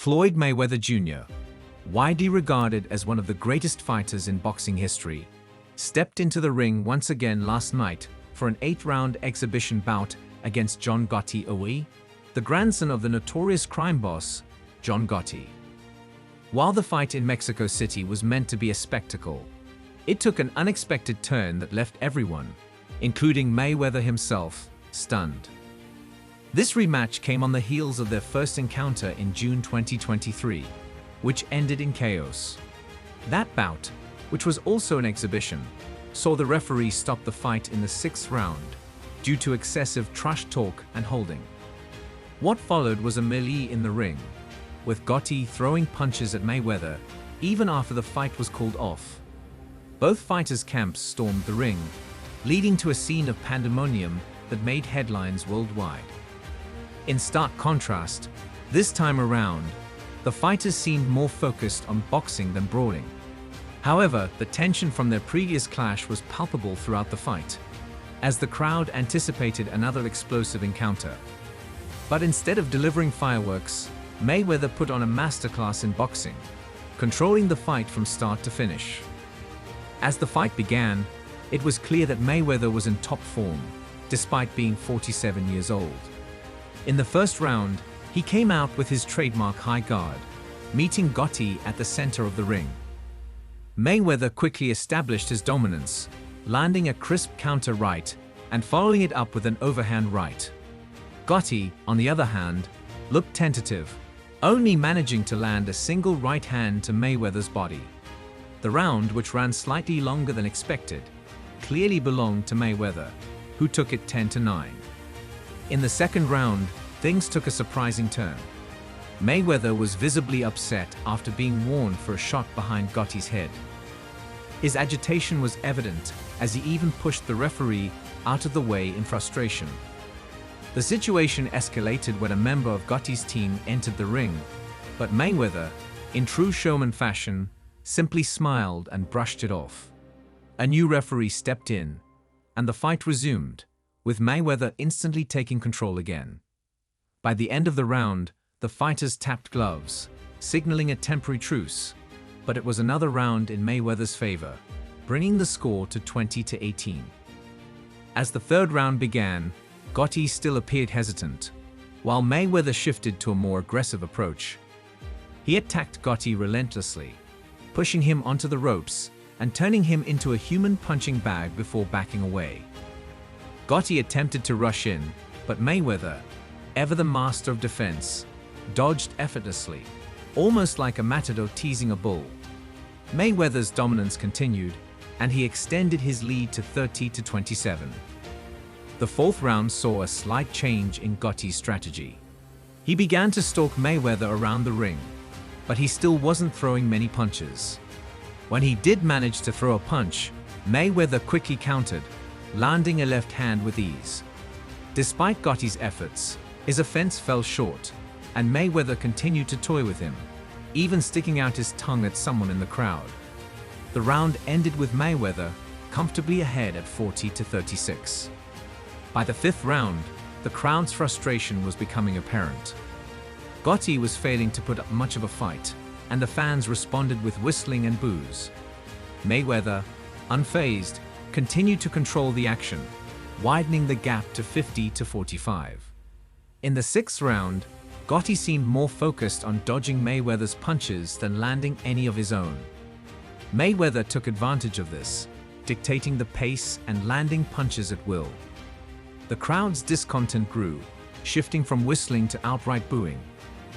Floyd Mayweather Jr., widely regarded as one of the greatest fighters in boxing history, stepped into the ring once again last night for an 8-round exhibition bout against John Gotti III, the grandson of the notorious crime boss, John Gotti. While the fight in Mexico City was meant to be a spectacle, it took an unexpected turn that left everyone, including Mayweather himself, stunned. This rematch came on the heels of their first encounter in June 2023, which ended in chaos. That bout, which was also an exhibition, saw the referee stop the fight in the 6th round due to excessive trash talk and holding. What followed was a melee in the ring, with Gotti throwing punches at Mayweather even after the fight was called off. Both fighters' camps stormed the ring, leading to a scene of pandemonium that made headlines worldwide. In stark contrast, this time around, the fighters seemed more focused on boxing than brawling. However, the tension from their previous clash was palpable throughout the fight, as the crowd anticipated another explosive encounter. But instead of delivering fireworks, Mayweather put on a masterclass in boxing, controlling the fight from start to finish. As the fight began, it was clear that Mayweather was in top form, despite being 47 years old. In the first round, he came out with his trademark high guard, meeting Gotti at the center of the ring. Mayweather quickly established his dominance, landing a crisp counter right and following it up with an overhand right. Gotti, on the other hand, looked tentative, only managing to land a single right hand to Mayweather's body. The round, which ran slightly longer than expected, clearly belonged to Mayweather, who took it 10-9. In the second round, things took a surprising turn. Mayweather was visibly upset after being warned for a shot behind Gotti's head. His agitation was evident as he even pushed the referee out of the way in frustration. The situation escalated when a member of Gotti's team entered the ring, but Mayweather, in true showman fashion, simply smiled and brushed it off. A new referee stepped in, and the fight resumed, with Mayweather instantly taking control again. By the end of the round, the fighters tapped gloves, signaling a temporary truce, but it was another round in Mayweather's favor, bringing the score to 20-18. As the third round began, Gotti still appeared hesitant, while Mayweather shifted to a more aggressive approach. He attacked Gotti relentlessly, pushing him onto the ropes and turning him into a human punching bag before backing away. Gotti attempted to rush in, but Mayweather, ever the master of defense, dodged effortlessly, almost like a matador teasing a bull. Mayweather's dominance continued, and he extended his lead to 30-27. The fourth round saw a slight change in Gotti's strategy. He began to stalk Mayweather around the ring, but he still wasn't throwing many punches. When he did manage to throw a punch, Mayweather quickly countered, landing a left hand with ease. Despite Gotti's efforts, his offense fell short, and Mayweather continued to toy with him, even sticking out his tongue at someone in the crowd. The round ended with Mayweather comfortably ahead at 40-36. By the fifth round, the crowd's frustration was becoming apparent. Gotti was failing to put up much of a fight, and the fans responded with whistling and boos. Mayweather, unfazed, continued to control the action, widening the gap to 50-45. In the sixth round, Gotti seemed more focused on dodging Mayweather's punches than landing any of his own. Mayweather took advantage of this, dictating the pace and landing punches at will. The crowd's discontent grew, shifting from whistling to outright booing,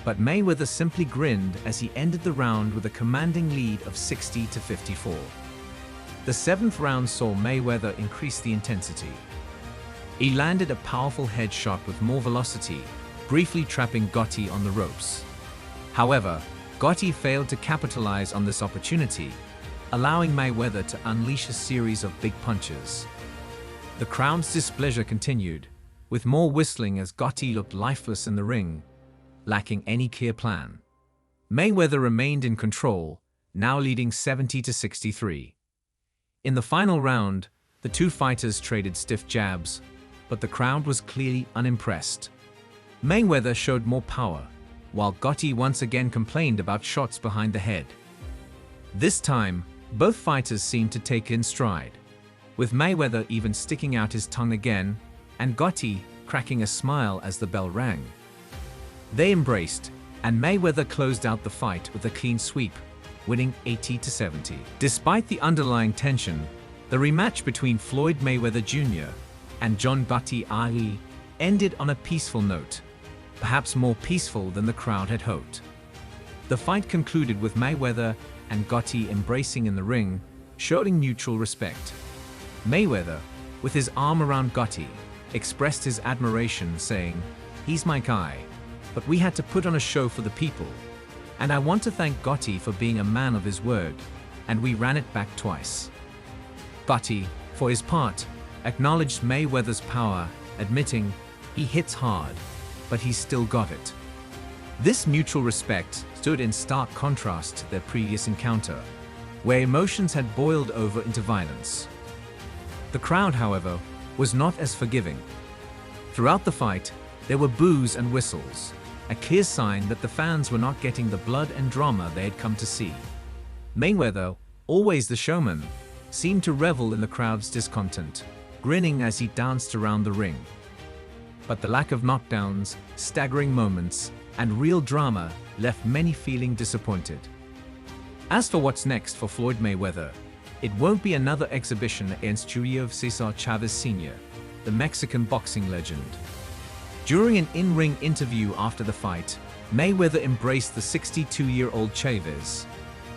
but Mayweather simply grinned as he ended the round with a commanding lead of 60-54. The seventh round saw Mayweather increase the intensity. He landed a powerful headshot with more velocity, briefly trapping Gotti on the ropes. However, Gotti failed to capitalize on this opportunity, allowing Mayweather to unleash a series of big punches. The crowd's displeasure continued, with more whistling as Gotti looked lifeless in the ring, lacking any clear plan. Mayweather remained in control, now leading 70-63. In the final round, the two fighters traded stiff jabs, but the crowd was clearly unimpressed. Mayweather showed more power, while Gotti once again complained about shots behind the head. This time, both fighters seemed to take it in stride, with Mayweather even sticking out his tongue again, and Gotti cracking a smile as the bell rang. They embraced, and Mayweather closed out the fight with a clean sweep, winning 80-70. Despite the underlying tension, the rematch between Floyd Mayweather Jr. and John Gotti III ended on a peaceful note, perhaps more peaceful than the crowd had hoped. The fight concluded with Mayweather and Gotti embracing in the ring, showing mutual respect. Mayweather, with his arm around Gotti, expressed his admiration, saying, "He's my guy, but we had to put on a show for the people. And I want to thank Gotti for being a man of his word, and we ran it back twice." Gotti, for his part, acknowledged Mayweather's power, admitting, "He hits hard, but he's still got it." This mutual respect stood in stark contrast to their previous encounter, where emotions had boiled over into violence. The crowd, however, was not as forgiving. Throughout the fight, there were boos and whistles, a clear sign that the fans were not getting the blood and drama they had come to see. Mayweather, always the showman, seemed to revel in the crowd's discontent, grinning as he danced around the ring. But the lack of knockdowns, staggering moments, and real drama left many feeling disappointed. As for what's next for Floyd Mayweather, it won't be another exhibition against Julio Cesar Chavez Sr., the Mexican boxing legend. During an in-ring interview after the fight, Mayweather embraced the 62-year-old Chavez,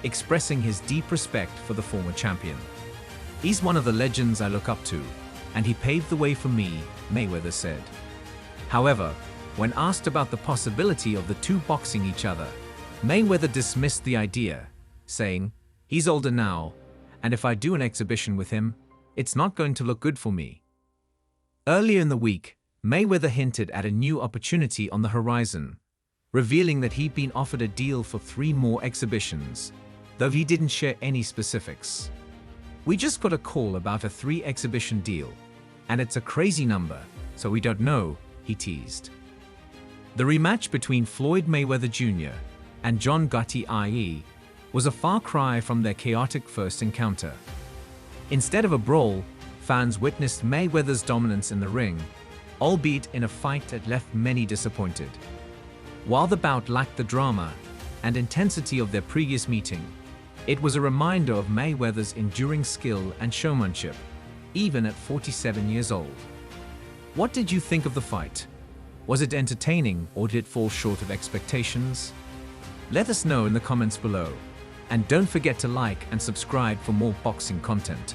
expressing his deep respect for the former champion. "He's one of the legends I look up to, and he paved the way for me," Mayweather said. However, when asked about the possibility of the two boxing each other, Mayweather dismissed the idea, saying, "He's older now, and if I do an exhibition with him, it's not going to look good for me." Earlier in the week, Mayweather hinted at a new opportunity on the horizon, revealing that he'd been offered a deal for 3 more exhibitions, though he didn't share any specifics. "We just got a call about a 3-exhibition deal, and it's a crazy number, so we don't know," he teased. The rematch between Floyd Mayweather Jr. and John Gotti III was a far cry from their chaotic first encounter. Instead of a brawl, fans witnessed Mayweather's dominance in the ring, albeit in a fight that left many disappointed. While the bout lacked the drama and intensity of their previous meeting, it was a reminder of Mayweather's enduring skill and showmanship, even at 47 years old. What did you think of the fight? Was it entertaining, or did it fall short of expectations? Let us know in the comments below, and don't forget to like and subscribe for more boxing content.